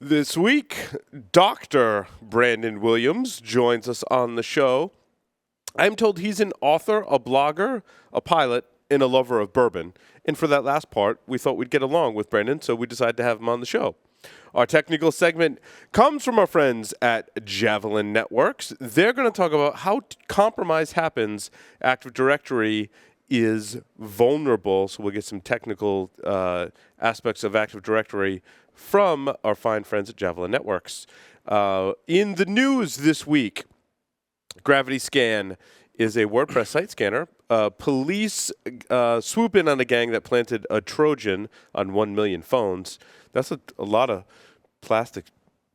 This week, Dr. Branden Williams joins us on the show. I'm told he's an author, a blogger, a pilot, and a lover of bourbon. And for that last part, we thought we'd get along with Branden, so we decided to have him on the show. Our technical segment comes from our friends at Javelin Networks. They're going to talk about how compromise happens. Active Directory is vulnerable, so we'll get some technical aspects of Active Directory from our fine friends at Javelin Networks. In the news this week, Gravity Scan is a WordPress site scanner. Police swoop in on a gang that planted a Trojan on 1 million phones. That's a lot of plastic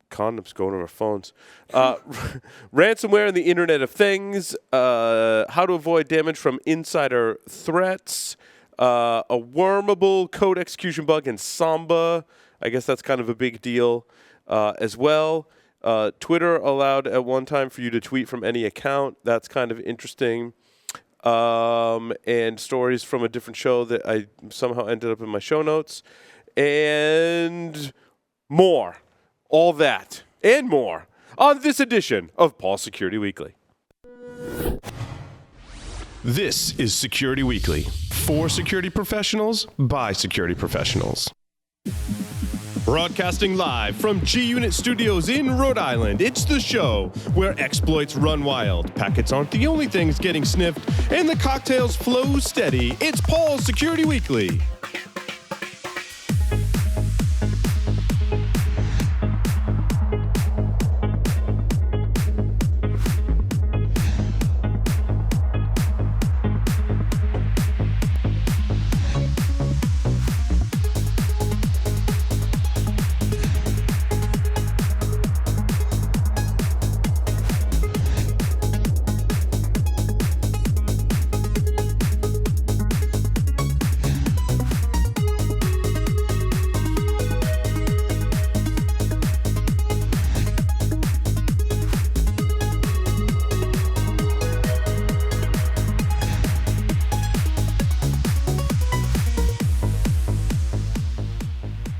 condoms going over phones. Ransomware and the Internet of Things. How to avoid damage from insider threats. A wormable code execution bug in Samba. I guess that's kind of a big deal as well. Twitter allowed at one time for you to tweet from any account. That's kind of interesting. And stories from a different show that I somehow ended up in my show notes. And more. All that and more on this edition of Paul's Security Weekly. This is Security Weekly. For security professionals, by security professionals. Broadcasting live from G-Unit Studios in Rhode Island, it's the show where exploits run wild, packets aren't the only things getting sniffed, and the cocktails flow steady. It's Paul's Security Weekly.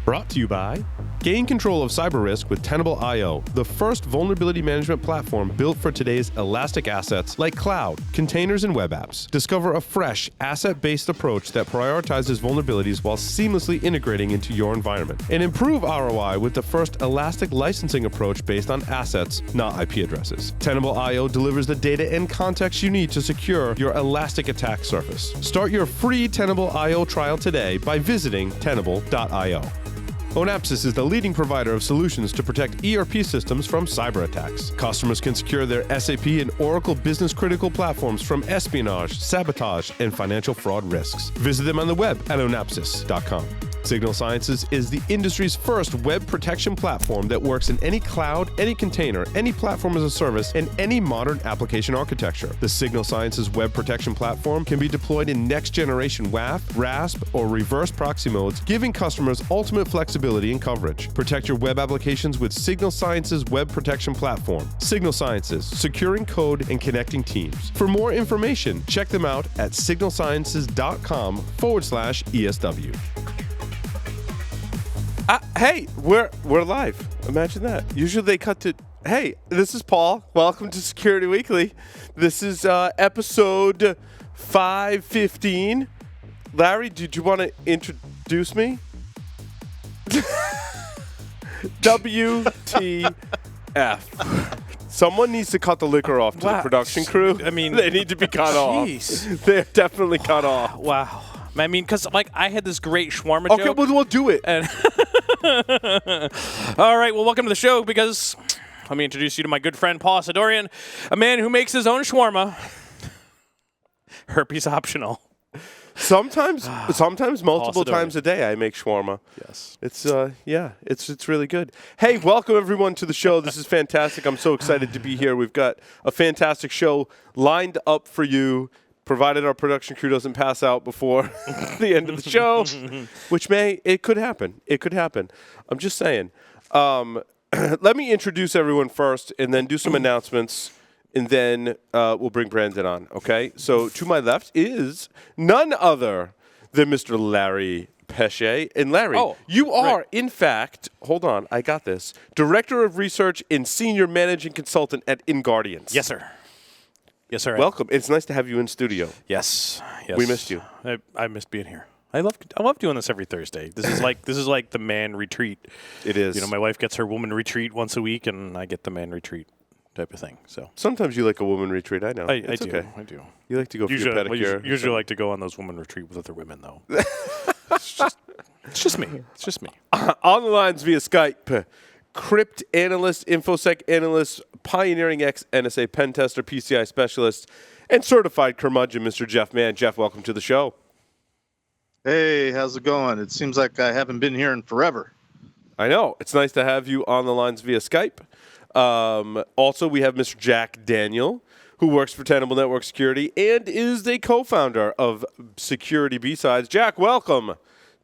Brought to you by Gain control of cyber risk with Tenable.io, the first vulnerability management platform built for today's elastic assets like cloud, containers, and web apps. Discover a fresh, asset-based approach that prioritizes vulnerabilities while seamlessly integrating into your environment. And improve ROI with the first elastic licensing approach based on assets, not IP addresses. Tenable.io delivers the data and context you need to secure your elastic attack surface. Start your free Tenable.io trial today by visiting Tenable.io. Onapsis is the leading provider of solutions to protect ERP systems from cyber attacks. Customers can secure their SAP and Oracle business-critical platforms from espionage, sabotage, and financial fraud risks. Visit them on the web at onapsis.com. Signal Sciences is the industry's first web protection platform that works in any cloud, any container, any platform as a service, and any modern application architecture. The Signal Sciences web protection platform can be deployed in next-generation WAF, RASP, or reverse proxy modes, giving customers ultimate flexibility and coverage. Protect your web applications with Signal Sciences web protection platform. Signal Sciences, securing code and connecting teams. For more information, check them out at signalsciences.com/ESW. Hey, we're live. Imagine that. Usually they cut to, hey, this is Paul. Welcome to Security Weekly. This is episode 515. Larry, did you want to introduce me? WTF. Someone needs to cut the liquor off to the production crew. I mean, they need to be cut off. They're definitely cut off. Wow. I mean, because like I had this great shawarma Okay, joke. we'll do it. And all right, well, welcome to the show because let me introduce you to my good friend Paul Sidorian, a man who makes his own shawarma. Herpes optional. Sometimes multiple times a day I make shawarma. Yes. It's it's really good. Hey, welcome everyone to the show. This is fantastic. I'm so excited to be here. We've got a fantastic show lined up for you, provided our production crew doesn't pass out before the end of the show, which it could happen. It could happen. I'm just saying. Let me introduce everyone first and then do some announcements. And then we'll bring Branden on, okay? So to my left is none other than Mr. Larry Pesce. And Larry, you are, in fact, hold on, I got this, Director of Research and Senior Managing Consultant at InGuardians. Yes, sir. Yes, sir. Welcome. It's nice to have you in studio. Yes. We missed you. I missed being here. I love doing this every Thursday. This is like the man retreat. It is. You know, my wife gets her woman retreat once a week, and I get the man retreat type of thing. So sometimes you like a woman retreat. I know. I do. Okay. I do. You like to go for your pedicure. Usually like to go on those woman retreat with other women, though. It's just me. It's just me. On the lines via Skype, crypt analyst, InfoSec analyst, pioneering ex-NSA pen tester, PCI specialist, and certified curmudgeon, Mr. Jeff Mann. Jeff, welcome to the show. Hey, how's it going? It seems like I haven't been here in forever. I know. It's nice to have you on the lines via Skype. Also, we have Mr. Jack Daniel, who works for Tenable Network Security and is the co-founder of Security B-Sides. Jack, welcome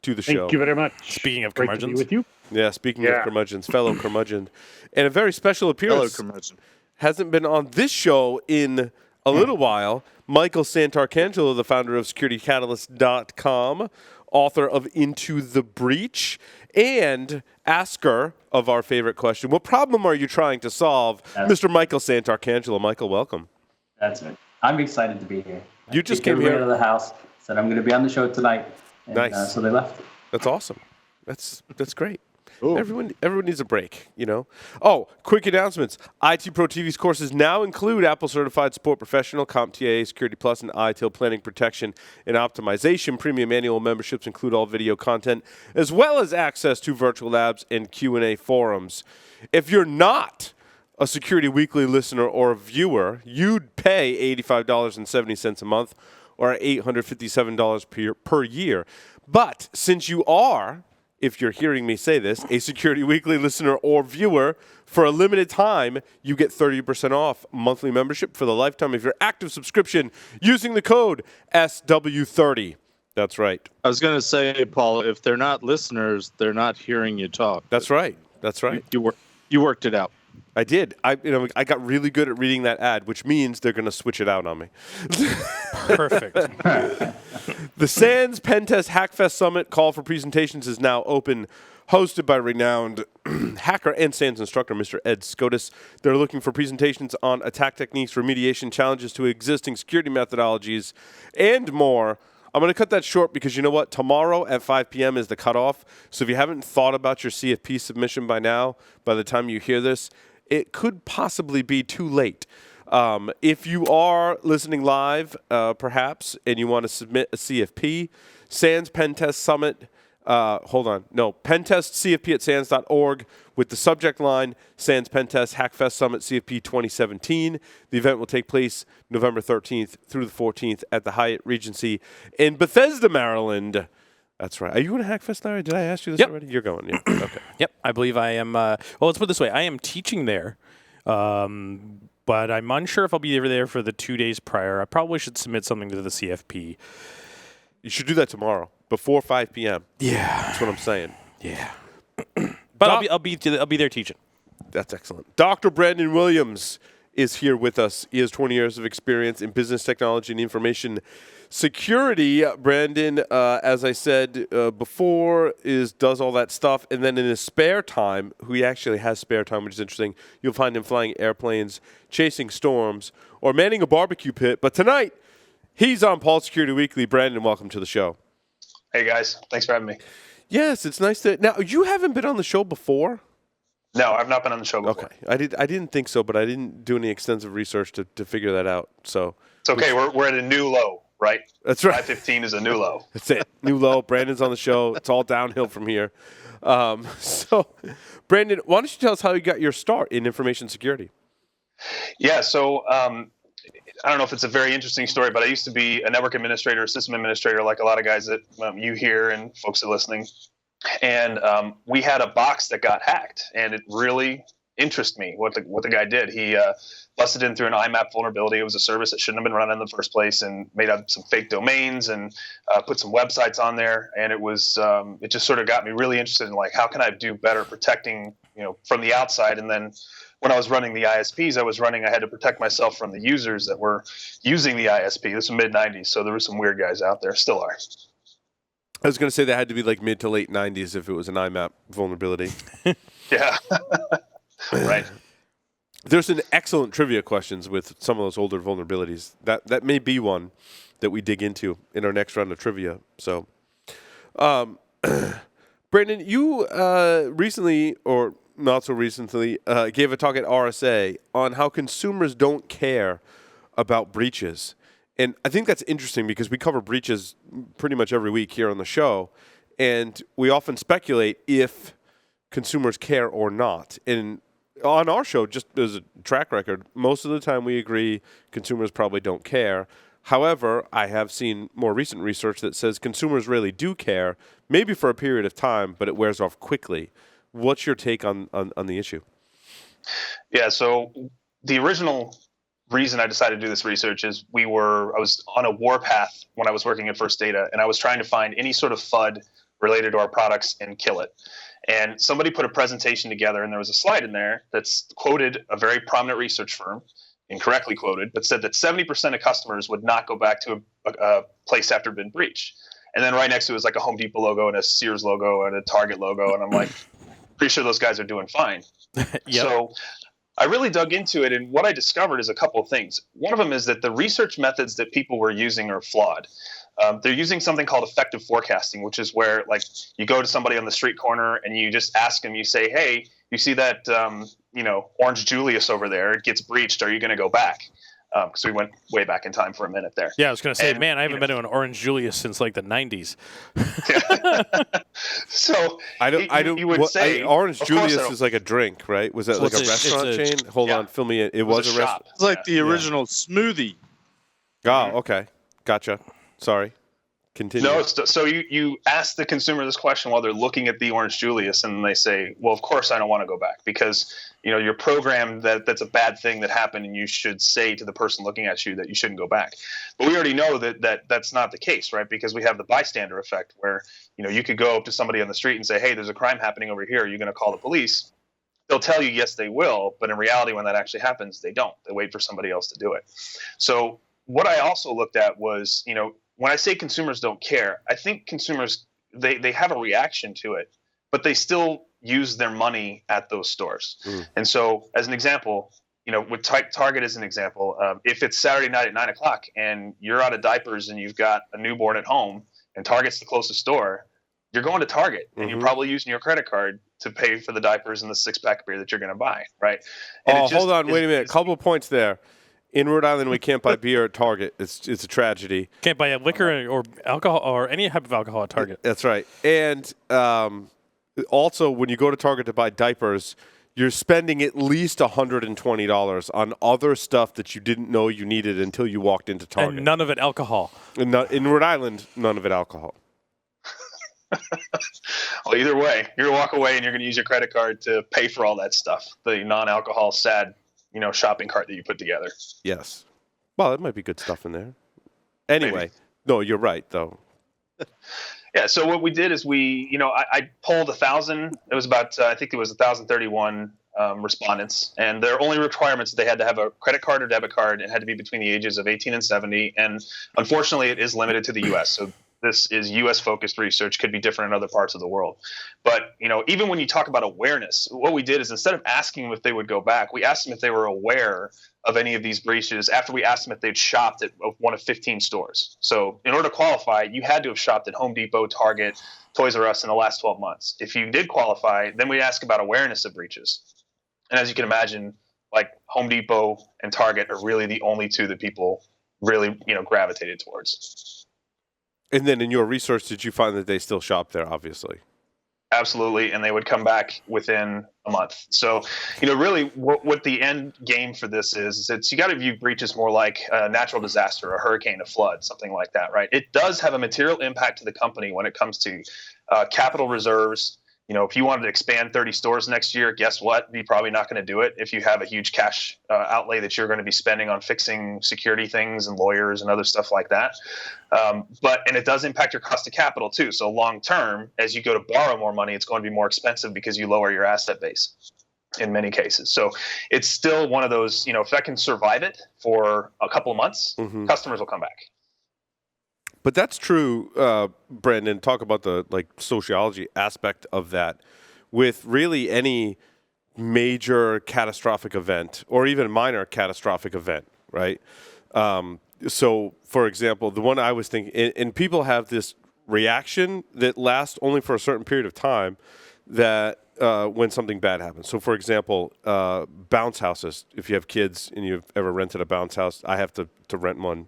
to the show. Thank you very much. Speaking of Great curmudgeons. to be with you. Yeah, speaking of curmudgeons, fellow curmudgeon. And a very special appearance. Hello, curmudgeon. Hasn't been on this show in a little while. Michael Santarcangelo, the founder of SecurityCatalyst.com, author of Into the Breach, and asker of our favorite question, what problem are you trying to solve? Mr. Michael Santarcangelo. Michael, welcome. That's it. I'm excited to be here. You just came here out of the house, said I'm going to be on the show tonight. And, nice. So they left. That's awesome. That's great. Ooh. Everyone needs a break, you know. Oh, quick announcements. IT Pro TV's courses now include Apple Certified Support Professional, CompTIA, Security Plus, and ITIL Planning, Protection, and Optimization. Premium annual memberships include all video content, as well as access to virtual labs and Q&A forums. If you're not a Security Weekly listener or viewer, you'd pay $85.70 a month or $857 per year. But since you are, if you're hearing me say this, a Security Weekly listener or viewer, for a limited time, you get 30% off monthly membership for the lifetime of your active subscription using the code SW30. That's right. I was going to say, Paul, if they're not listeners, they're not hearing you talk. That's right. That's right. You worked it out. I did. I got really good at reading that ad, which means they're going to switch it out on me. Perfect. The SANS Pentest Hackfest Summit call for presentations is now open, hosted by renowned hacker and SANS instructor, Mr. Ed Scotus. They're looking for presentations on attack techniques, remediation, challenges to existing security methodologies, and more. I'm going to cut that short because you know what? Tomorrow at 5 p.m. is the cutoff. So if you haven't thought about your CFP submission by now, by the time you hear this, it could possibly be too late. If you are listening live, perhaps, and you want to submit a CFP, SANS Pentest Summit, Pentest CFP at SANS.org with the subject line, SANS Pentest Hackfest Summit CFP 2017. The event will take place November 13th through the 14th at the Hyatt Regency in Bethesda, Maryland. That's right. Are you going to Hackfest, Larry? Did I ask you this already? You're going, yeah. Okay. Yep, I believe I am. Well, let's put it this way. I am teaching there, but I'm unsure if I'll be there for the 2 days prior. I probably should submit something to the CFP. You should do that tomorrow before 5 p.m. Yeah. That's what I'm saying. Yeah. But I'll be there teaching. That's excellent. Dr. Branden Williams is here with us. He has 20 years of experience in business technology and information security. Branden, as I said before, does all that stuff, and then in his spare time, he actually has spare time, which is interesting, you'll find him flying airplanes, chasing storms, or manning a barbecue pit. But tonight, he's on Paul Security Weekly. Branden, welcome to the show. Hey, guys. Thanks for having me. Yes, it's nice to... Now, you haven't been on the show before? No, I've not been on the show before. Okay. I didn't think so, but I didn't do any extensive research to figure that out. So it's okay. We're at a new low, right? That's right. 515 is a new low. That's it. New low. Branden's on the show. It's all downhill from here. So, Branden, why don't you tell us how you got your start in information security? Yeah, so I don't know if it's a very interesting story, but I used to be a network administrator, a system administrator, like a lot of guys that you hear and folks that are listening. And we had a box that got hacked, and it really interested me what the guy did. He busted in through an IMAP vulnerability. It was a service that shouldn't have been run in the first place, and made up some fake domains and put some websites on there. And it just sort of got me really interested in, like, how can I do better protecting, from the outside. And then when I was running the ISPs I had to protect myself from the users that were using the ISP. This was mid-90s, so there were some weird guys out there, still are. I was going to say that had to be like mid to late 90s if it was an IMAP vulnerability. Yeah. Right. There's some excellent trivia questions with some of those older vulnerabilities. That may be one that we dig into in our next round of trivia. So, Brandon, you recently, or not so recently, gave a talk at RSA on how consumers don't care about breaches. And I think that's interesting because we cover breaches pretty much every week here on the show, and we often speculate if consumers care or not. And on our show, just as a track record, most of the time we agree consumers probably don't care. However, I have seen more recent research that says consumers really do care, maybe for a period of time, but it wears off quickly. What's your take on the issue? Yeah, so the original reason I decided to do this research is I was on a warpath when I was working at First Data, and I was trying to find any sort of FUD related to our products and kill it. And somebody put a presentation together, and there was a slide in there that's quoted a very prominent research firm, incorrectly quoted, but said that 70% of customers would not go back to a place after been breached. And then right next to it was like a Home Depot logo and a Sears logo and a Target logo, and I'm like, pretty sure those guys are doing fine. Yep. So I really dug into it, and what I discovered is a couple of things. One of them is that the research methods that people were using are flawed. They're using something called effective forecasting, which is where, like, you go to somebody on the street corner and you just ask them, you say, hey, you see that, Orange Julius over there, it gets breached. Are you going to go back? Because we went way back in time for a minute there. Yeah, I was going to say, And, man, I haven't been to an Orange Julius since like the 90s. So you would say Orange of course Julius is like a drink, right? Was that So like a it's restaurant chain? Hold yeah. on, fill me in. It was a shop. restaurant. It's like the original smoothie. Oh, okay. Gotcha. Sorry. Continue. No, so you ask the consumer this question while they're looking at the Orange Julius, and they say, well, of course I don't want to go back because, you're programmed that's a bad thing that happened, and you should say to the person looking at you that you shouldn't go back. But we already know that's not the case, right? Because we have the bystander effect where, you could go up to somebody on the street and say, hey, there's a crime happening over here. Are you going to call the police? They'll tell you, yes, they will. But in reality, when that actually happens, they don't. They wait for somebody else to do it. So what I also looked at was, when I say consumers don't care, I think consumers, they have a reaction to it, but they still use their money at those stores. And so as an example, with Target as an example, if it's Saturday night at 9:00 and you're out of diapers and you've got a newborn at home and Target's the closest store, you're going to Target and you're probably using your credit card to pay for the diapers and the 6-pack of beer that you're going to buy, right? And Hold on. Wait a minute. Couple of points there. In Rhode Island, we can't buy beer at Target. It's a tragedy. Can't buy liquor or alcohol or any type of alcohol at Target. That's right. And also, when you go to Target to buy diapers, you're spending at least $120 on other stuff that you didn't know you needed until you walked into Target. And none of it alcohol. In Rhode Island, none of it alcohol. Well, either way, you're going to walk away and you're going to use your credit card to pay for all that stuff, the non-alcohol sad shopping cart that you put together. Yes. Well, that might be good stuff in there. Anyway, Maybe. No, you're right, though. Yeah, so what we did is I polled 1,000. It was about, I think it was 1,031 respondents. And their only requirements, they had to have a credit card or debit card. It had to be between the ages of 18 and 70. And unfortunately, it is limited to the U.S. So this is U.S.-focused research, could be different in other parts of the world. But, even when you talk about awareness, what we did is instead of asking them if they would go back, we asked them if they were aware of any of these breaches after we asked them if they'd shopped at one of 15 stores. So in order to qualify, you had to have shopped at Home Depot, Target, Toys R Us in the last 12 months. If you did qualify, then we'd ask about awareness of breaches. And as you can imagine, like Home Depot and Target are really the only two that people really, gravitated towards. And then in your research, did you find that they still shop there, obviously? Absolutely, and they would come back within a month. So, really what the end game for this is you got to view breaches more like a natural disaster, a hurricane, a flood, something like that, right? It does have a material impact to the company when it comes to capital reserves. If you wanted to expand 30 stores next year, guess what? You're probably not going to do it if you have a huge cash outlay that you're going to be spending on fixing security things and lawyers and other stuff like that. And it does impact your cost of capital too. So long term, as you go to borrow more money, it's going to be more expensive because you lower your asset base in many cases. So it's still one of those, if I can survive it for a couple of months, customers will come back. But that's true, Brandon. Talk about the sociology aspect of that. With really any major catastrophic event or even minor catastrophic event, right? So, for example, the one I was thinking, and people have this reaction that lasts only for a certain period of time that when something bad happens. So, for example, bounce houses. If you have kids and you've ever rented a bounce house, I have to rent one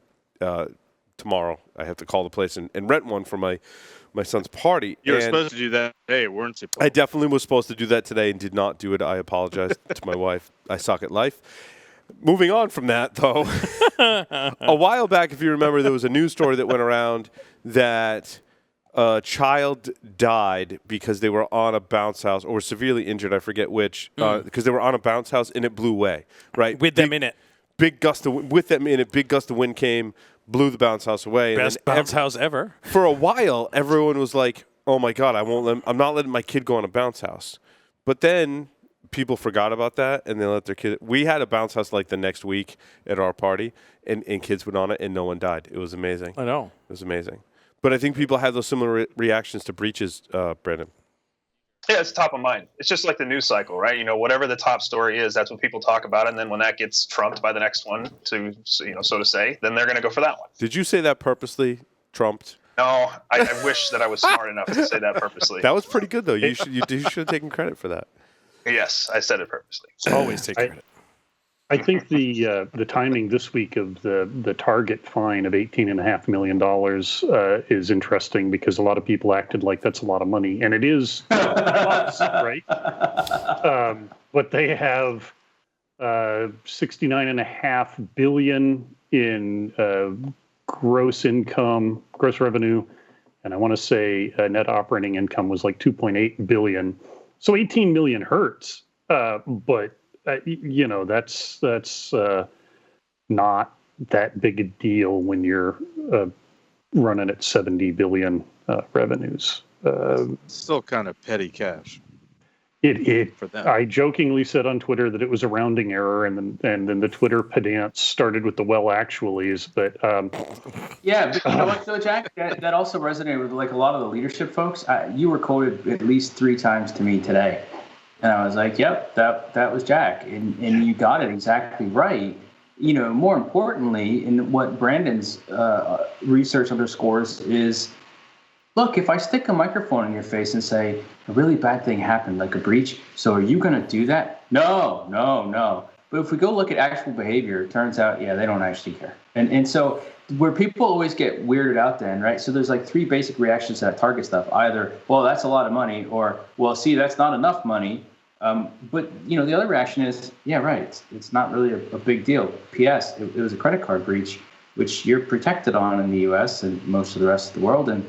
tomorrow. I have to call the place and rent one for my son's party. You were supposed to do that today, weren't you, Paul? I definitely was supposed to do that today and did not do it. I apologize to my wife. I suck at life. Moving on from that, though, a while back, if you remember, there was a news story that went around that a child died because they were on a bounce house or were severely injured. I forget which, because they were on a bounce house and it blew away, right? With them in it. Big gust of with them in it. Big gust of wind came, blew the bounce house away. Best bounce house ever. For a while, everyone was like, "Oh my God, I'm not letting my kid go on a bounce house." But then people forgot about that and they let their kid. We had a bounce house like the next week at our party, and kids went on it and no one died. It was amazing. I know. It was amazing. But I think people have those similar reactions to breaches, Brandon. Yeah, it's top of mind. It's just like the news cycle, right? You know, whatever the top story is, that's what people talk about. And then when that gets trumped by the next one, so to say, then they're going to go for that one. Did you say that purposely, trumped? No, I wish that I was smart enough to say that purposely. That was pretty good, though. You should have taken credit for that. Yes, I said it purposely. Always take credit. I think the timing this week of the Target fine of $18.5 million is interesting because a lot of people acted like that's a lot of money, and it is, right? But they have $69.5 billion in gross revenue, and I want to say net operating income was like $2.8 billion. So 18 million hurts, but. That's not that big a deal when you're running at 70 billion revenues. Still kind of petty cash. It for them. I jokingly said on Twitter that it was a rounding error, and then the Twitter pedants started with the well actuallys. But yeah, but you know what though, Jack? That also resonated with like a lot of the leadership folks. You were quoted at least 3 times to me today. And I was like, yep, that was Jack. And you got it exactly right. You know, more importantly, in what Brandon's research underscores is, look, if I stick a microphone in your face and say, a really bad thing happened, like a breach, so are you going to do that? No. But if we go look at actual behavior, it turns out, yeah, they don't actually care. And so where people always get weirded out then, right? So there's like 3 basic reactions to that Target stuff. Either, well, that's a lot of money, or, well, see, that's not enough money. But, you know, the other reaction is, yeah, right, it's not really a big deal. P.S., it was a credit card breach, which you're protected on in the U.S. and most of the rest of the world. And,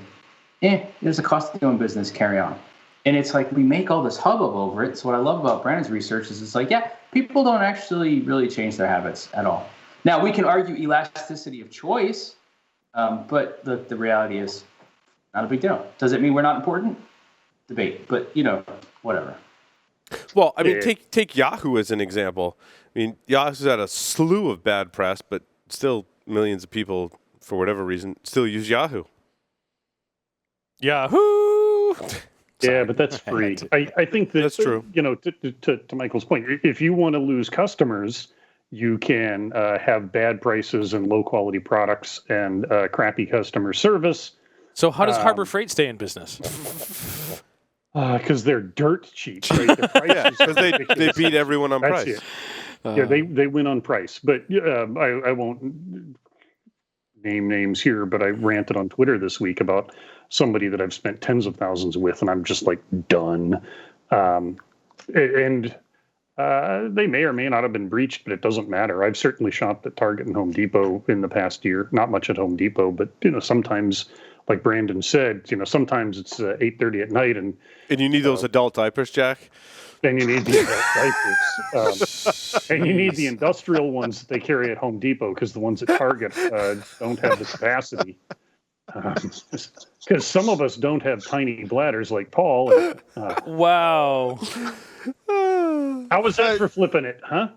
there's a cost of doing business, carry on. And it's like we make all this hubbub over it. So what I love about Brandon's research is it's like, yeah, people don't actually really change their habits at all. Now, we can argue elasticity of choice, but the reality is not a big deal. Does it mean we're not important? Debate. But, whatever. Well, I mean, take Yahoo as an example. I mean, Yahoo's had a slew of bad press, but still millions of people, for whatever reason, still use Yahoo. Yahoo! Yeah, but that's free. I think that's true. To Michael's point, if you want to lose customers, you can have bad prices and low quality products and crappy customer service. So how does Harbor Freight stay in business? Because they're dirt cheap, right? Because they beat everyone on That's price. it. Yeah, they win on price. But I won't name names here, but I ranted on Twitter this week about somebody that I've spent tens of thousands with, and I'm just like done. And they may or may not have been breached, but it doesn't matter. I've certainly shopped at Target and Home Depot in the past year. Not much at Home Depot, but sometimes, like Brandon said, sometimes it's 8:30 at night, and you need those adult diapers, Jack. Then you need the adult diapers, and you need the industrial ones that they carry at Home Depot because the ones at Target don't have the capacity. Because some of us don't have tiny bladders like Paul. Wow. How was that for flipping it, huh?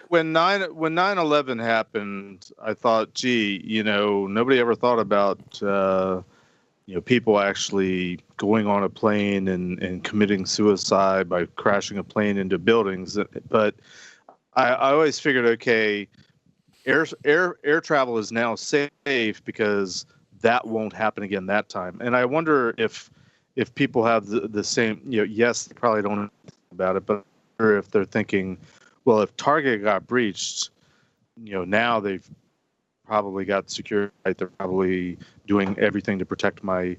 when 9/11 happened, I thought, gee, nobody ever thought about people actually going on a plane and committing suicide by crashing a plane into buildings. But I always figured, okay, air travel is now safe because that won't happen again that time. And I wonder if people have the same, yes, they probably don't know about it, but if they're thinking, well, if Target got breached, now they've probably got security. Right? They're probably doing everything to protect my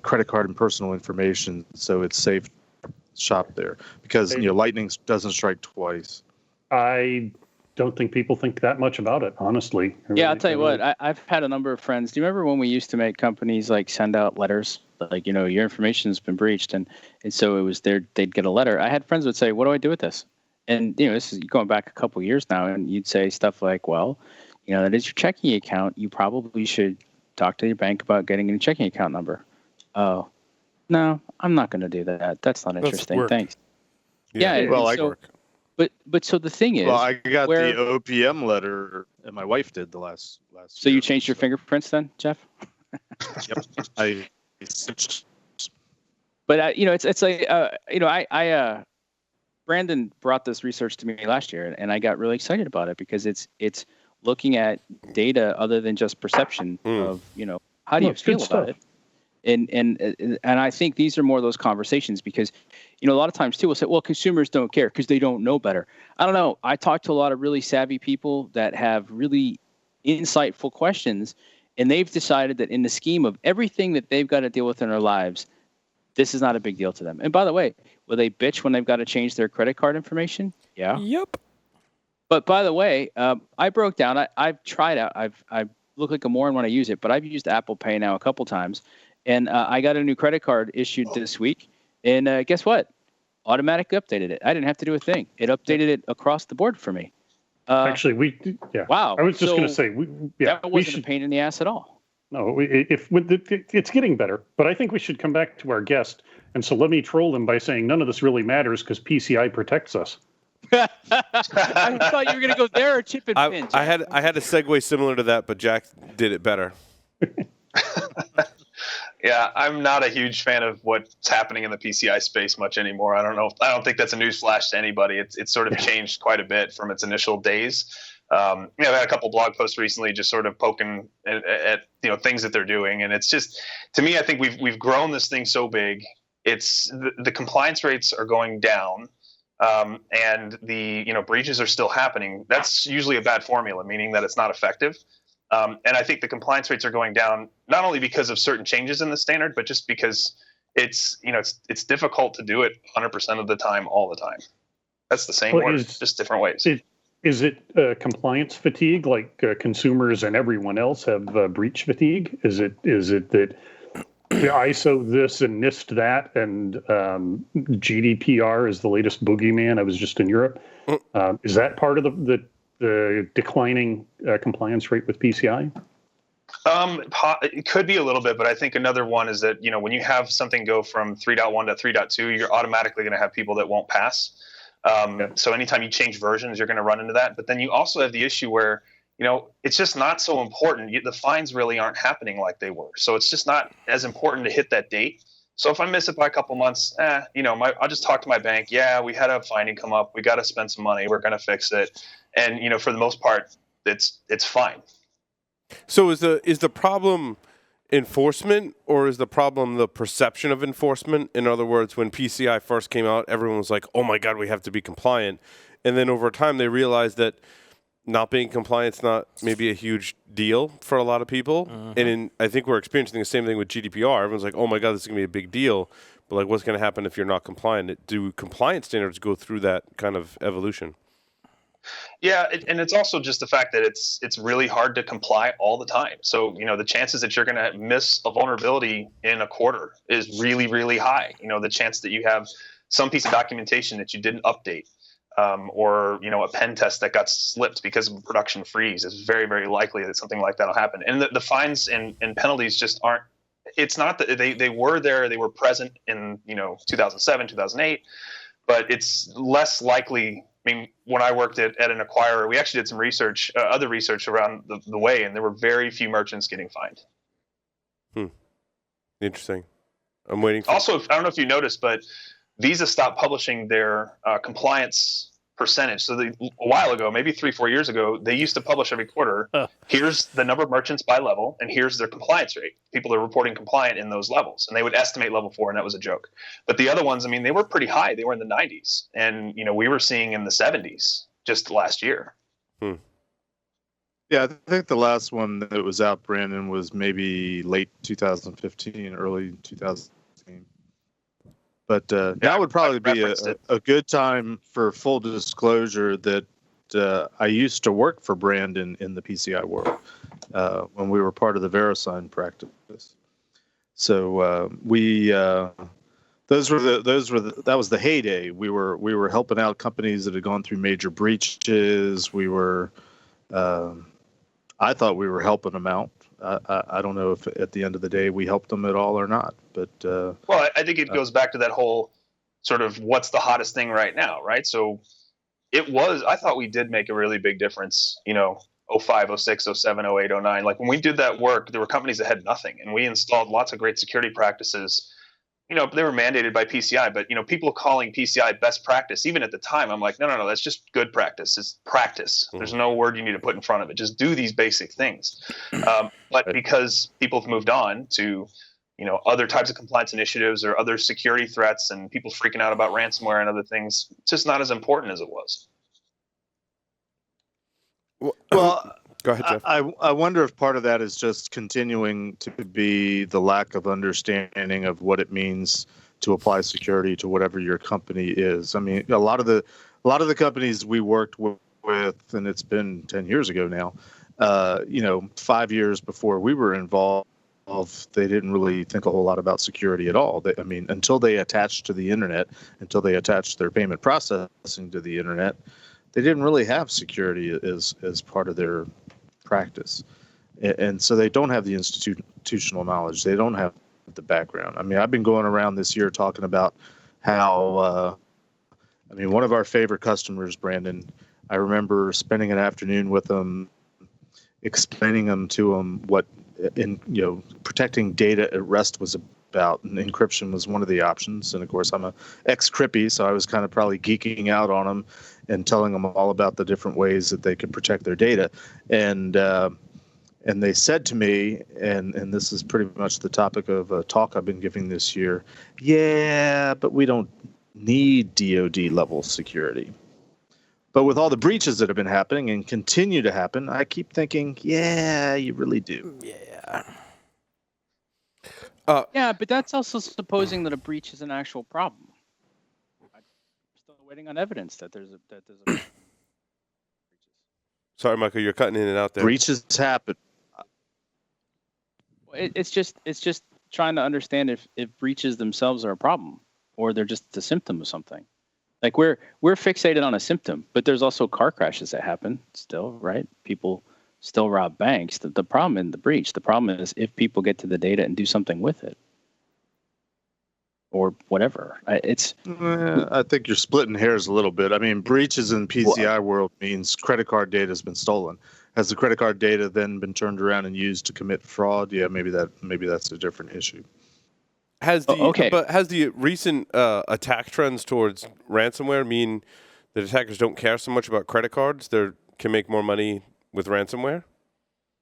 credit card and personal information, so it's safe to shop there because lightning doesn't strike twice. I don't think people think that much about it, honestly. Yeah, I'll tell you what. I've had a number of friends. Do you remember when we used to make companies like send out letters, like your information has been breached, and so it was there. They'd get a letter. I had friends that would say, "What do I do with this?" And this is going back a couple of years now, and you'd say stuff like, "Well, that is your checking account. You probably should talk to your bank about getting a checking account number." Oh, no, I'm not going to do that. That's not interesting. Work. Thanks. Yeah. Well, But so the thing is, well, I got the OPM letter, and my wife did the last. So you changed your fingerprints then, Jeff? Yep. I switched. But it's like I Branden brought this research to me last year, and I got really excited about it because it's looking at data other than just perception of how do you feel about it. And I think these are more of those conversations because, a lot of times too, we'll say, well, consumers don't care because they don't know better. I don't know. I talk to a lot of really savvy people that have really insightful questions, and they've decided that in the scheme of everything that they've got to deal with in their lives, this is not a big deal to them. And by the way, will they bitch when they've got to change their credit card information? Yeah. Yep. But by the way, I broke down. I've tried out. I look like a moron when I use it, but I've used Apple Pay now a couple times. And I got a new credit card issued this week. And guess what? Automatically updated it. I didn't have to do a thing. It updated it across the board for me. Actually, Wow. I was just going to say, that wasn't a pain in the ass at all. No, it's getting better. But I think we should come back to our guest. And so let me troll them by saying none of this really matters because PCI protects us. I thought you were going to go there or chip and pinch. I had a segue similar to that, but Jack did it better. Yeah, I'm not a huge fan of what's happening in the PCI space much anymore. I don't think that's a news flash to anybody. It's sort of changed quite a bit from its initial days. I've had a couple blog posts recently just sort of poking at things that they're doing, and it's just, to me, I think we've grown this thing so big. It's the compliance rates are going down, and the breaches are still happening. That's usually a bad formula, meaning that it's not effective. And I think the compliance rates are going down not only because of certain changes in the standard, but just because it's difficult to do it 100% of the time, all the time. That's the same word, just different ways. Is it compliance fatigue, like consumers and everyone else have breach fatigue? Is it that the ISO this and NIST that, and GDPR is the latest boogeyman? I was just in Europe. Is that part of the declining compliance rate with PCI? It could be a little bit, but I think another one is that, when you have something go from 3.1 to 3.2, you're automatically going to have people that won't pass. So anytime you change versions, you're going to run into that. But then you also have the issue where, it's just not so important. The fines really aren't happening like they were. So it's just not as important to hit that date. So if I miss it by a couple months, I'll just talk to my bank. Yeah, we had a finding come up. We got to spend some money. We're going to fix it. And, for the most part, it's fine. So is the problem enforcement, or is the problem the perception of enforcement? In other words, when PCI first came out, everyone was like, oh my God, we have to be compliant. And then over time, they realized that not being compliant is not maybe a huge deal for a lot of people. Mm-hmm. And I think we're experiencing the same thing with GDPR. Everyone's like, oh my God, this is going to be a big deal. But like, what's going to happen if you're not compliant? Do compliance standards go through that kind of evolution? Yeah, and it's also just the fact that it's really hard to comply all the time. So, the chances that you're going to miss a vulnerability in a quarter is really, really high. The chance that you have some piece of documentation that you didn't update, or, a pen test that got slipped because of a production freeze is very, very likely that something like that will happen. And the fines and penalties just aren't, it's not that they were there, they were present in, 2007, 2008, but it's less likely mean, when I worked at an acquirer, we actually did some research, other research around the way, and there were very few merchants getting fined. Interesting. I'm waiting for. Also, I don't know if you noticed, but Visa stopped publishing their compliance percentage. So a while ago, maybe 3-4 years ago, they used to publish every quarter. Here's the number of merchants by level, and here's their compliance rate. People are reporting compliant in those levels, and they would estimate level 4, and that was a joke. But the other ones, I mean, they were pretty high. They were in the 90s, and we were seeing in the 70s just last year. Yeah, I think the last one that was out, Brandon, was maybe late 2015, early 2016. But that would probably be a good time for full disclosure that I used to work for Brandon in the PCI world when we were part of the VeriSign practice. So that was the heyday. We were helping out companies that had gone through major breaches. We were. I thought we were helping them out. I don't know if at the end of the day we helped them at all or not. But well, I think it goes back to that whole sort of what's the hottest thing right now, right? So I thought we did make a really big difference, 05, 06, 07, 08, 09. Like when we did that work, there were companies that had nothing, and we installed lots of great security practices. They were mandated by PCI, but people calling PCI best practice, even at the time, I'm like, no, that's just good practice. It's practice. There's no word you need to put in front of it. Just do these basic things. But because people have moved on to, other types of compliance initiatives or other security threats, and people freaking out about ransomware and other things, it's just not as important as it was. Well, go ahead, Jeff. I wonder if part of that is just continuing to be the lack of understanding of what it means to apply security to whatever your company is. I mean, a lot of the companies we worked with, and it's been 10 years ago now, 5 years before we were involved, they didn't really think a whole lot about security at all. Until they attached to the internet, until they attached their payment processing to the internet, they didn't really have security as part of their practice. And so they don't have the institutional knowledge. They don't have the background. I mean, I've been going around this year talking about how, one of our favorite customers, Brandon, I remember spending an afternoon with them, explaining to them what protecting data at rest was about, and encryption was one of the options. And of course, I'm a ex-Crippy, so I was kind of probably geeking out on them and telling them all about the different ways that they could protect their data. And they said to me, and this is pretty much the topic of a talk I've been giving this year, yeah, but we don't need DoD level security. But with all the breaches that have been happening and continue to happen, I keep thinking, yeah, you really do. Yeah. Yeah, but that's also supposing that a breach is an actual problem. I'm still waiting on evidence that there's a Sorry, Michael, you're cutting in and out there. Breaches happen. It's just trying to understand if breaches themselves are a problem or they're just a symptom of something. Like we're fixated on a symptom, but there's also car crashes that happen still, right? People still rob banks. The problem in the breach, the problem is if people get to the data and do something with it or whatever. I think you're splitting hairs a little bit. I mean, breaches in PCI world means credit card data has been stolen. Has the credit card data then been turned around and used to commit fraud? Yeah, maybe that's a different issue. Has the recent attack trends towards ransomware mean that attackers don't care so much about credit cards? They can make more money with ransomware?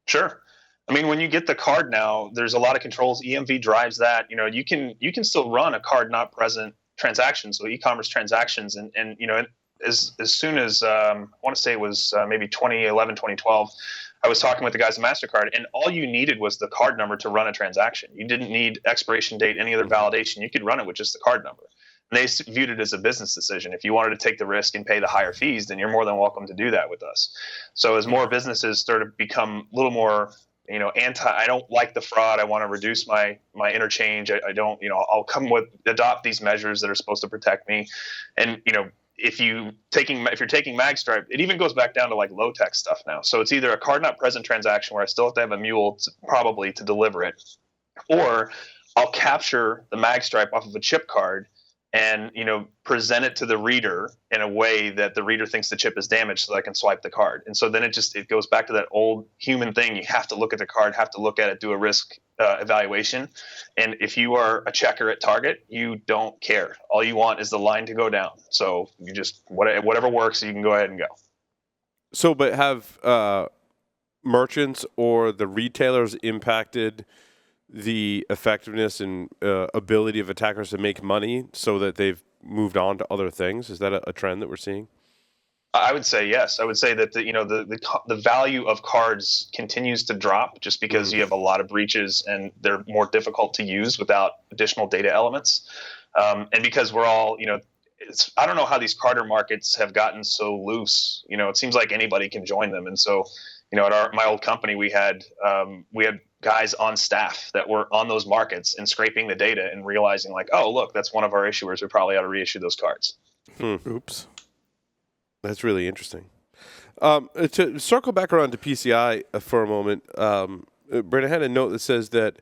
Sure. I mean, when you get the card now, there's a lot of controls. EMV drives that. You can still run a card not present transaction, so e-commerce transactions, and as soon as I want to say it was maybe 2011, 2012. I was talking with the guys at MasterCard, and all you needed was the card number to run a transaction. You didn't need expiration date, any other validation. You could run it with just the card number. And they viewed it as a business decision. If you wanted to take the risk and pay the higher fees, then you're more than welcome to do that with us. So as more businesses start to become a little more, I don't like the fraud. I want to reduce my interchange. I don't, I'll adopt these measures that are supposed to protect me. And, if you're taking MagStripe, it even goes back down to like low tech stuff now. So it's either a card not present transaction where I still have to have a mule probably to deliver it, or I'll capture the MagStripe off of a chip card and present it to the reader in a way that the reader thinks the chip is damaged, so that I can swipe the card. And so then it goes back to that old human thing. You have to look at the card, have to look at it, do a risk evaluation. And if you are a checker at Target, you don't care. All you want is the line to go down. So you just whatever works, you can go ahead and go. So, but have merchants or the retailers impacted the effectiveness and ability of attackers to make money so that they've moved on to other things? Is that a trend that we're seeing? I would say yes. I would say that the value of cards continues to drop just because you have a lot of breaches and they're more difficult to use without additional data elements. And because we're all, I don't know how these card markets have gotten so loose. It seems like anybody can join them. And so, at my old company, we had guys on staff that were on those markets and scraping the data and realizing like, oh, look, that's one of our issuers. We probably ought to reissue those cards. Oops. That's really interesting. To circle back around to PCI for a moment, Branden had a note that says that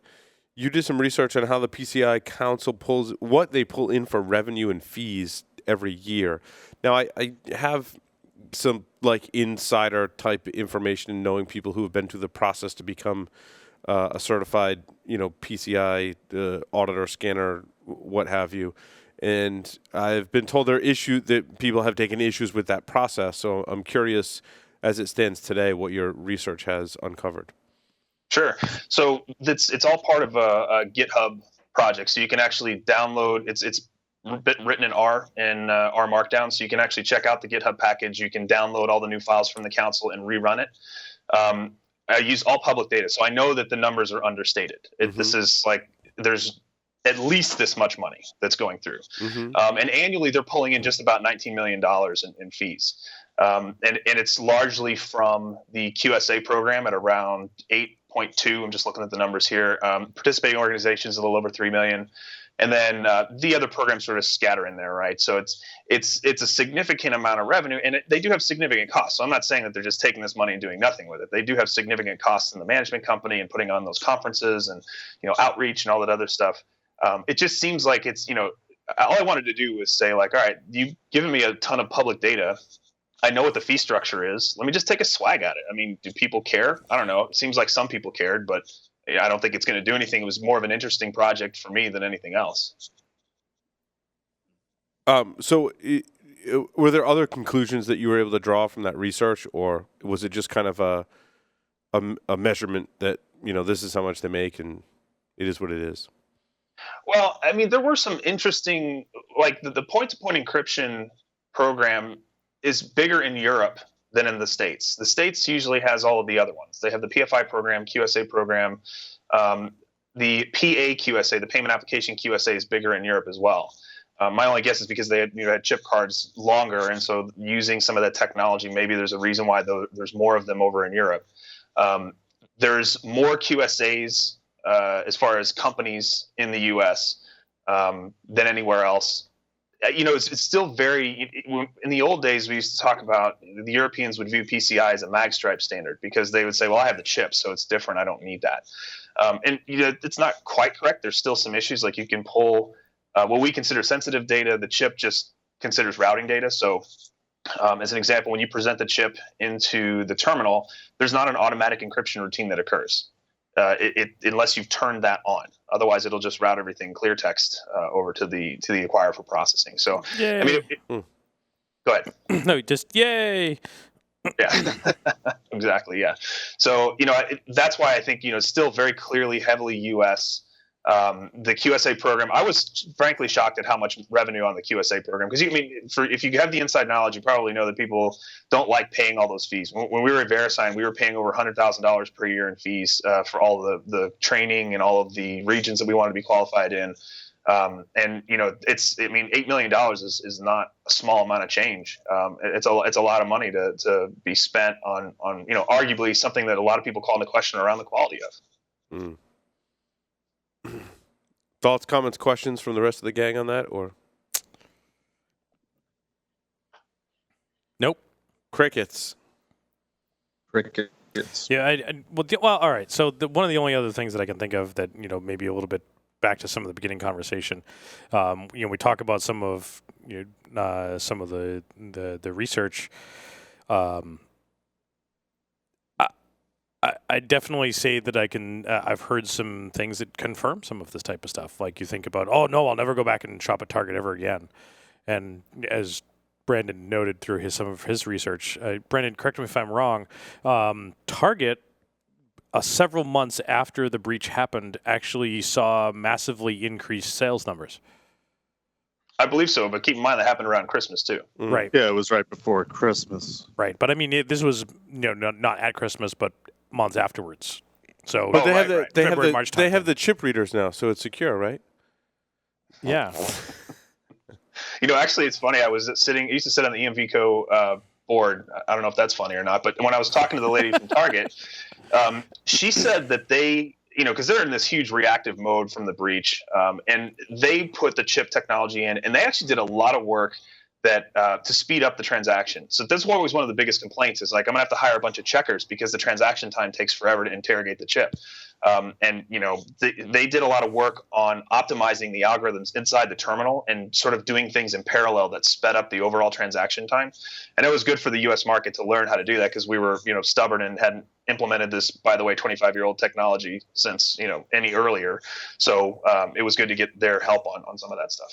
you did some research on how the PCI Council what they pull in for revenue and fees every year. Now, I have some like insider type information, knowing people who have been through the process to become a certified, PCI auditor, scanner, what have you. And I've been told that people have taken issues with that process. So I'm curious, as it stands today, what your research has uncovered. Sure. So it's all part of a GitHub project. So you can actually download. It's written in R and R Markdown. So you can actually check out the GitHub package. You can download all the new files from the council and rerun it. I use all public data, so I know that the numbers are understated. This is like there's at least this much money that's going through. And annually they're pulling in just about $19 million in fees. And it's largely from the QSA program at around 8.2. I'm just looking at the numbers here. Participating organizations a little over 3 million. And then the other programs sort of scatter in there, right? So it's a significant amount of revenue, and they do have significant costs. So I'm not saying that they're just taking this money and doing nothing with it. They do have significant costs in the management company and putting on those conferences and outreach and all that other stuff. It just seems like it's all I wanted to do was say like, all right, you've given me a ton of public data. I know what the fee structure is. Let me just take a swag at it. I mean, do people care? I don't know. It seems like some people cared, but I don't think it's going to do anything. It was more of an interesting project for me than anything else. So were there other conclusions that you were able to draw from that research, or was it just kind of a measurement that, this is how much they make and it is what it is? Well, I mean, there were some interesting, like the point-to-point encryption program is bigger in Europe than in the States. The States usually has all of the other ones. They have the PFI program, QSA program. The PA QSA, the payment application QSA, is bigger in Europe as well. My only guess is because they had chip cards longer, and so using some of that technology, maybe there's a reason why there's more of them over in Europe. There's more QSAs as far as companies in the U.S. Than anywhere else. It's still very. In the old days, we used to talk about the Europeans would view PCI as a mag stripe standard because they would say, "Well, I have the chip, so it's different. I don't need that." And it's not quite correct. There's still some issues. Like you can pull what we consider sensitive data. The chip just considers routing data. So, as an example, when you present the chip into the terminal, there's not an automatic encryption routine that occurs. Unless you've turned that on. Otherwise, it'll just route everything clear text over to the acquirer for processing. So, yay. I mean, go ahead. No, just yay. Yeah, exactly. Yeah. So, that's why I think, it's still very clearly heavily U.S. The QSA program, I was frankly shocked at how much revenue on the QSA program. Because if you have the inside knowledge, you probably know that people don't like paying all those fees. When we were at VeriSign, we were paying over $100,000 per year in fees for all the training and all of the regions that we wanted to be qualified in. And $8 million is not a small amount of change. It's a lot of money to be spent on arguably something that a lot of people call into question around the quality of. Mm. Thoughts, comments, questions from the rest of the gang on that, or nope? Crickets. Yeah. Well, all right. So one of the only other things that I can think of that maybe a little bit back to some of the beginning conversation. We talk about some of the research. I definitely say that I can. I've heard some things that confirm some of this type of stuff. Like you think about, oh no, I'll never go back and shop at Target ever again. And as Brandon noted through some of his research, Brandon, correct me if I'm wrong. Target, several months after the breach happened, actually saw massively increased sales numbers. I believe so, but keep in mind that happened around Christmas too. Right. Yeah, it was right before Christmas. Right, but I mean, this was not at Christmas, but months afterwards. So, But they have the chip readers now, so it's secure, right? Yeah. Actually, it's funny. I used to sit on the EMVCO board. I don't know if that's funny or not, but when I was talking to the lady from Target, she said that they, because they're in this huge reactive mode from the breach, and they put the chip technology in, and they actually did a lot of work that to speed up the transaction. So this was always one of the biggest complaints is like, I'm gonna have to hire a bunch of checkers because the transaction time takes forever to interrogate the chip. They did a lot of work on optimizing the algorithms inside the terminal and sort of doing things in parallel that sped up the overall transaction time. And it was good for the U.S. market to learn how to do that because we were, stubborn and hadn't implemented this, by the way, 25-year-old technology since, any earlier. So it was good to get their help on some of that stuff.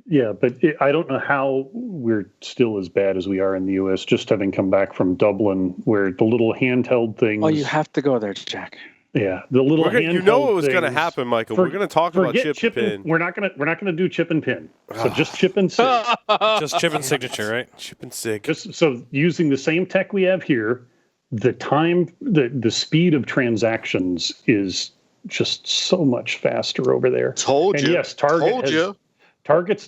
Yeah, but I don't know how we're still as bad as we are in the U.S. Just having come back from Dublin, where the little handheld things. Oh, you have to go there, Jack. Yeah, the little handheld. You know what was going to things. happen, Michael. We're going to talk about chip and pin. We're not going to do chip and pin. So just chip and sig. Just chip and signature, right? Chip and sig. Just so using the same tech we have here, the time, the speed of transactions is just so much faster over there. Told you. And yes, Target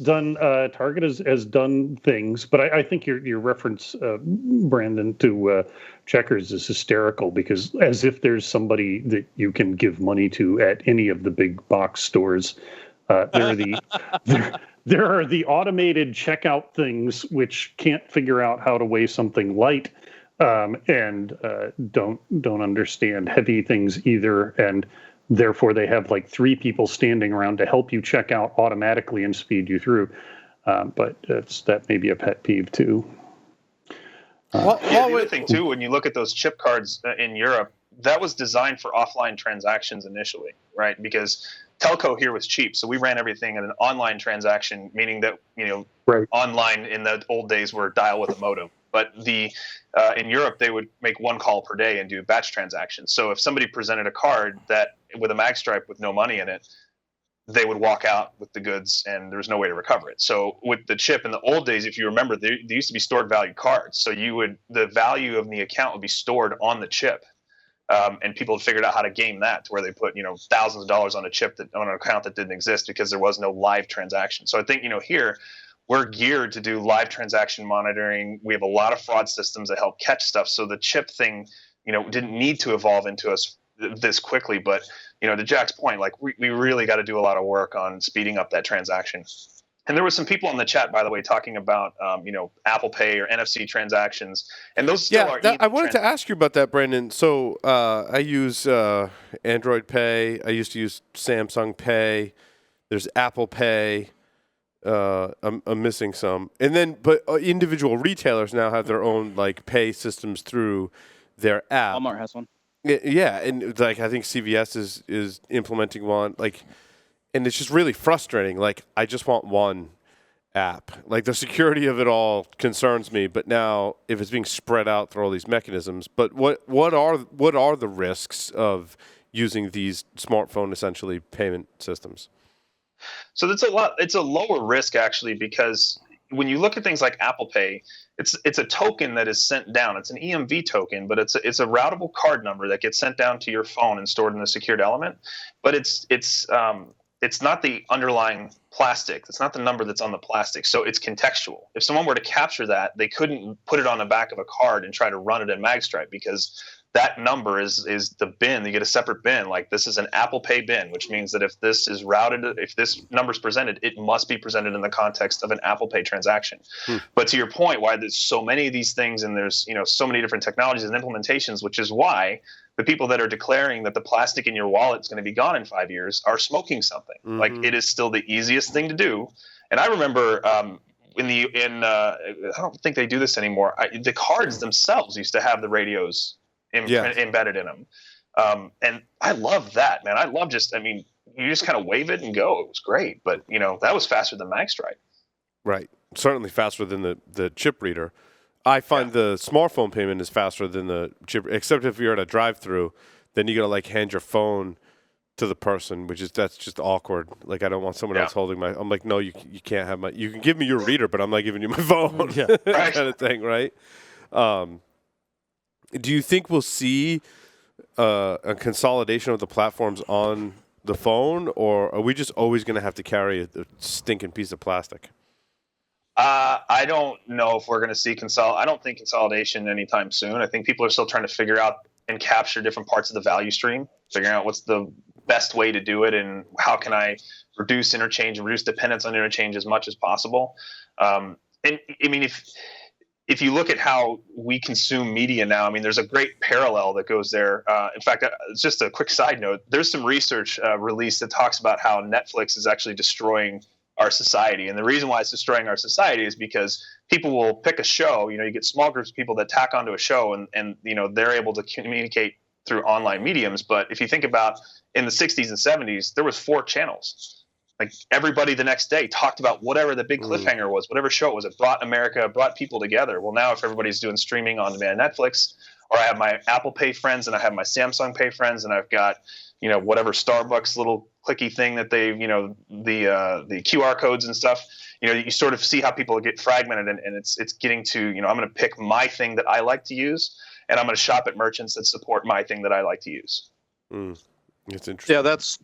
has done things, but I think your reference, Brandon, to checkers is hysterical because as if there's somebody that you can give money to at any of the big box stores. There are the automated checkout things which can't figure out how to weigh something light and don't understand heavy things either, and therefore, they have like 3 people standing around to help you check out automatically and speed you through. But that may be a pet peeve too. The other thing too, when you look at those chip cards in Europe, that was designed for offline transactions initially, right? Because telco here was cheap, so we ran everything in an online transaction, meaning that right. Online in the old days were dial with a modem. But in Europe, they would make 1 call per day and do batch transactions. So if somebody presented a card that with a mag stripe with no money in it, they would walk out with the goods and there was no way to recover it. So with the chip in the old days, if you remember, there used to be stored value cards. So the value of the account would be stored on the chip. And people had figured out how to game that to where they put, thousands of dollars on a chip on an account that didn't exist because there was no live transaction. So I think, here, we're geared to do live transaction monitoring. We have a lot of fraud systems that help catch stuff. So the chip thing, didn't need to evolve into us this quickly. But, to Jack's point, like we really got to do a lot of work on speeding up that transaction. And there were some people in the chat, by the way, talking about, Apple Pay or NFC transactions. And those still are. I wanted to ask you about that, Brandon. So I use Android Pay. I used to use Samsung Pay. There's Apple Pay. I'm missing some, and then but individual retailers now have their own like pay systems through their app. Walmart has one. Yeah, and like I think CVS is implementing one. Like, and it's just really frustrating. Like, I just want one app. Like the security of it all concerns me. But now if it's being spread out through all these mechanisms, but what are the risks of using these smartphone essentially payment systems? So it's a lower risk actually, because when you look at things like Apple Pay, it's a token that is sent down. It's an EMV token, but it's a routable card number that gets sent down to your phone and stored in a secured element. But it's not the underlying plastic. It's not the number that's on the plastic. So it's contextual. If someone were to capture that, they couldn't put it on the back of a card and try to run it in magstripe because that number is the bin. You get a separate bin. Like, this is an Apple Pay bin, which means that if this is routed, if this number is presented, it must be presented in the context of an Apple Pay transaction. But to your point, why there's so many of these things and there's, so many different technologies and implementations, which is why the people that are declaring that the plastic in your wallet is going to be gone in 5 years are smoking something. Like, it is still the easiest thing to do. And I remember I don't think they do this anymore. The cards themselves used to have the radios embedded in them. And I love that, man. I love you just kind of wave it and go. It was great. But, that was faster than MagStripe. Right. Certainly faster than the chip reader. I find the smartphone payment is faster than the chip, except if you're at a drive-through, then you got to like hand your phone to the person, that's just awkward. Like, I don't want someone else holding I'm like, no, you can't have you can give me your reader, but I'm not giving you my phone. Kind of thing, right? Do you think we'll see a consolidation of the platforms on the phone, or are we just always going to have to carry a stinking piece of plastic? I don't know if we're going to see I don't think consolidation anytime soon. I think people are still trying to figure out and capture different parts of the value stream, figuring out what's the best way to do it and how can I reduce interchange and reduce dependence on interchange as much as possible. And I mean, if you look at how we consume media now, I mean, there's a great parallel that goes there. In fact, just a quick side note, there's some research released that talks about how Netflix is actually destroying our society. And the reason why it's destroying our society is because people will pick a show, you get small groups of people that tack onto a show and they're able to communicate through online mediums. But if you think about in the 60s and 70s, there was 4 channels. Like, everybody the next day talked about whatever the big cliffhanger was, whatever show it was. It brought people together. Well, now if everybody's doing streaming on demand Netflix, or I have my Apple Pay friends and I have my Samsung Pay friends and I've got, whatever Starbucks little clicky thing that they, the QR codes and stuff, you sort of see how people get fragmented and it's getting to, I'm going to pick my thing that I like to use and I'm going to shop at merchants that support my thing that I like to use. It's interesting. Yeah,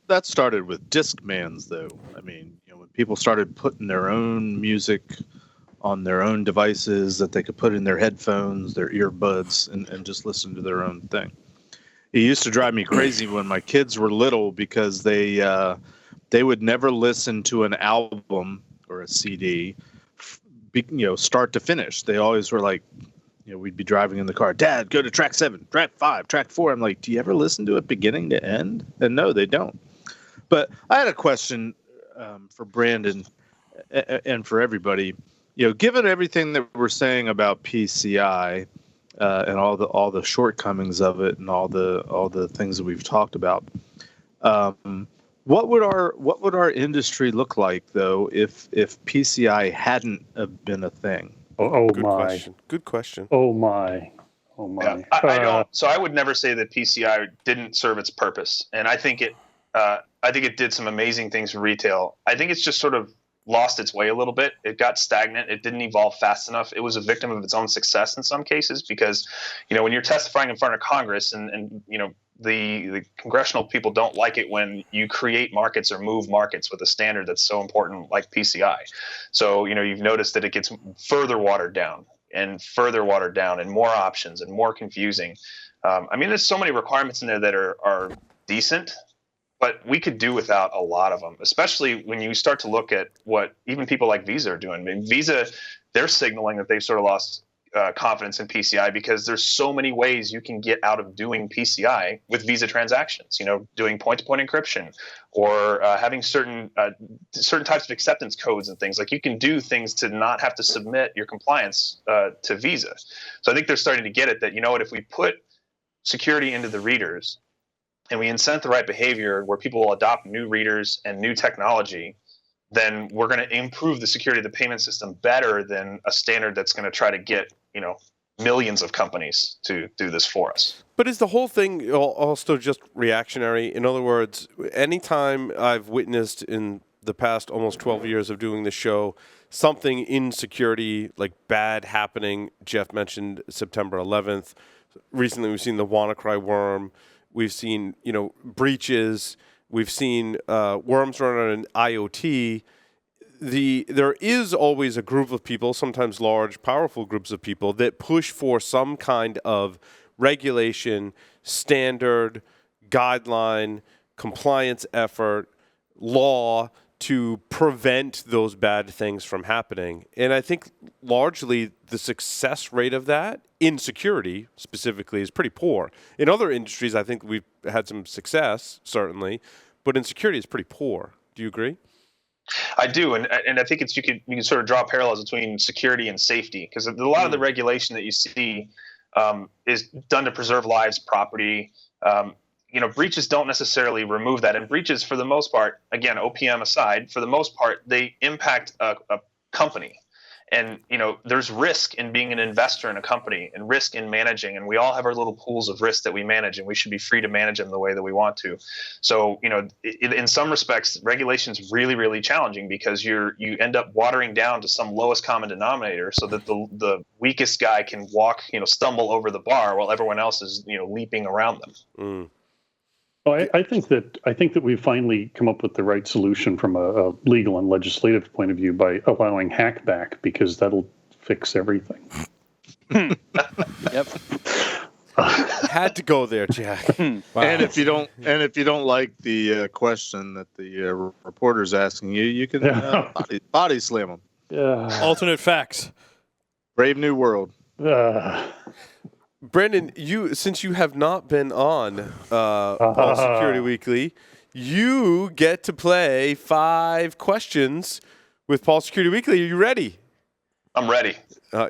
that started with Discmans, though. I mean, when people started putting their own music on their own devices that they could put in their headphones, their earbuds, and just listen to their own thing. It used to drive me crazy when my kids were little because they would never listen to an album or a CD, start to finish. They always were like, we'd be driving in the car. Dad, go to track 7, track 5, track 4. I'm like, do you ever listen to it beginning to end? And no, they don't. But I had a question for Branden and for everybody. Given everything that we're saying about PCI and all the shortcomings of it and all the things that we've talked about, what would our industry look like though if PCI hadn't have been a thing? Good question. Oh my. Yeah, I don't. So I would never say that PCI didn't serve its purpose, and I think it did some amazing things for retail. I think it's just sort of lost its way a little bit. It got stagnant. It didn't evolve fast enough. It was a victim of its own success in some cases because, when you're testifying in front of Congress and the congressional people don't like it when you create markets or move markets with a standard that's so important like PCI. So, you've noticed that it gets further watered down and more options and more confusing. There's so many requirements in there that are decent, but we could do without a lot of them, especially when you start to look at what even people like Visa are doing. I mean, Visa, they're signaling that they've sort of lost confidence in PCI because there's so many ways you can get out of doing PCI with Visa transactions, doing point-to-point encryption or having certain types of acceptance codes and things. Like, you can do things to not have to submit your compliance to Visa. So I think they're starting to get it that, if we put security into the readers and we incent the right behavior where people will adopt new readers and new technology, then we're going to improve the security of the payment system better than a standard that's going to try to get, millions of companies to do this for us. But is the whole thing also just reactionary? In other words, anytime I've witnessed in the past almost 12 years of doing the show, something in security, like bad happening, Jeff mentioned September 11th. Recently, we've seen the WannaCry worm. We've seen, breaches. We've seen worms run on an IoT. There is always a group of people, sometimes large, powerful groups of people, that push for some kind of regulation, standard, guideline, compliance effort, law to prevent those bad things from happening. And I think largely the success rate of that in security specifically is pretty poor. In other industries, I think we've had some success, certainly, but in security it's pretty poor. Do you agree? I do, and I think you can sort of draw parallels between security and safety, because a lot of the regulation that you see is done to preserve lives, property. Breaches don't necessarily remove that, and breaches, for the most part, again, OPM aside, for the most part, they impact a company. And there's risk in being an investor in a company, and risk in managing, and we all have our little pools of risk that we manage, and we should be free to manage them the way that we want to. So in some respects, regulation is really, really challenging, because you end up watering down to some lowest common denominator, so that the weakest guy can stumble over the bar while everyone else is leaping around them. Well, I think that we've finally come up with the right solution from a legal and legislative point of view by allowing hackback, because that'll fix everything. Yep. Had to go there, Jack. Wow. And if you don't like the question that the reporter's asking you, you can body slam them. Yeah. Alternate facts. Brave New World. Branden, since you have not been on Paul Security Weekly, you get to play 5 questions with Paul Security Weekly. Are you ready? I'm ready.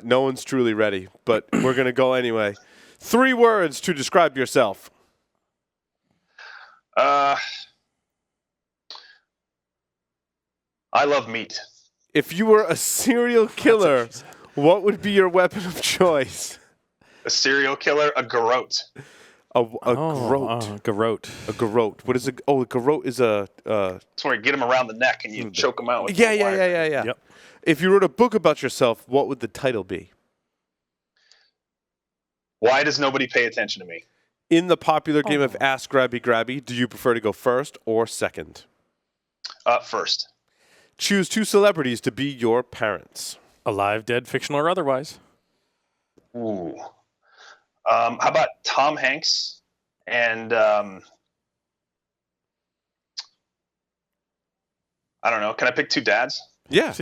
No one's truly ready, but we're going to go anyway. 3 words to describe yourself. I love meat. If you were a serial killer, what would be your weapon of choice? A serial killer, a garrote. A garrote. Garrote. A garrote. What is a? Oh, a garrote is a. That's where you get them around the neck and you choke them out. With Yeah. Yep. If you wrote a book about yourself, what would the title be? Why does nobody pay attention to me? In the popular game of Ask Grabby Grabby, do you prefer to go first or second? First. Choose 2 celebrities to be your parents. Alive, dead, fictional, or otherwise. Ooh. How about Tom Hanks and I don't know. Can I pick 2 dads? Yeah.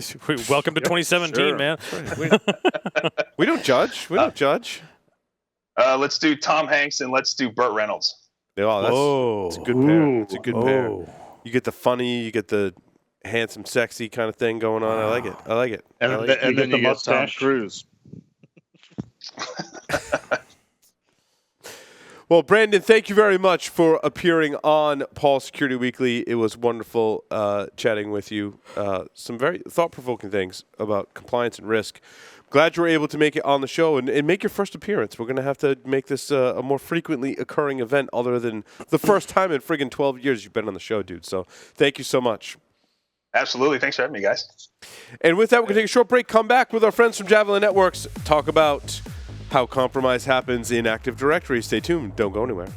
Welcome to 2017, Sure. man. We don't judge. We don't judge. Let's do Tom Hanks and let's do Burt Reynolds. Oh, that's a good pair. It's a good pair. Oh. You get the funny, you get the handsome, sexy kind of thing going on. I like it. And then you get Tom Cruise. Well, Branden, thank you very much for appearing on Paul Security Weekly. It was wonderful chatting with you. Some very thought-provoking things about compliance and risk. Glad you were able to make it on the show and make your first appearance. We're going to have to make this a more frequently occurring event other than the first time in friggin' 12 years you've been on the show, dude. So thank you so much. Absolutely. Thanks for having me, guys. And with that, we're going to take a short break, come back with our friends from Javelin Networks, talk about how compromise happens in Active Directory. Stay tuned. Don't go anywhere.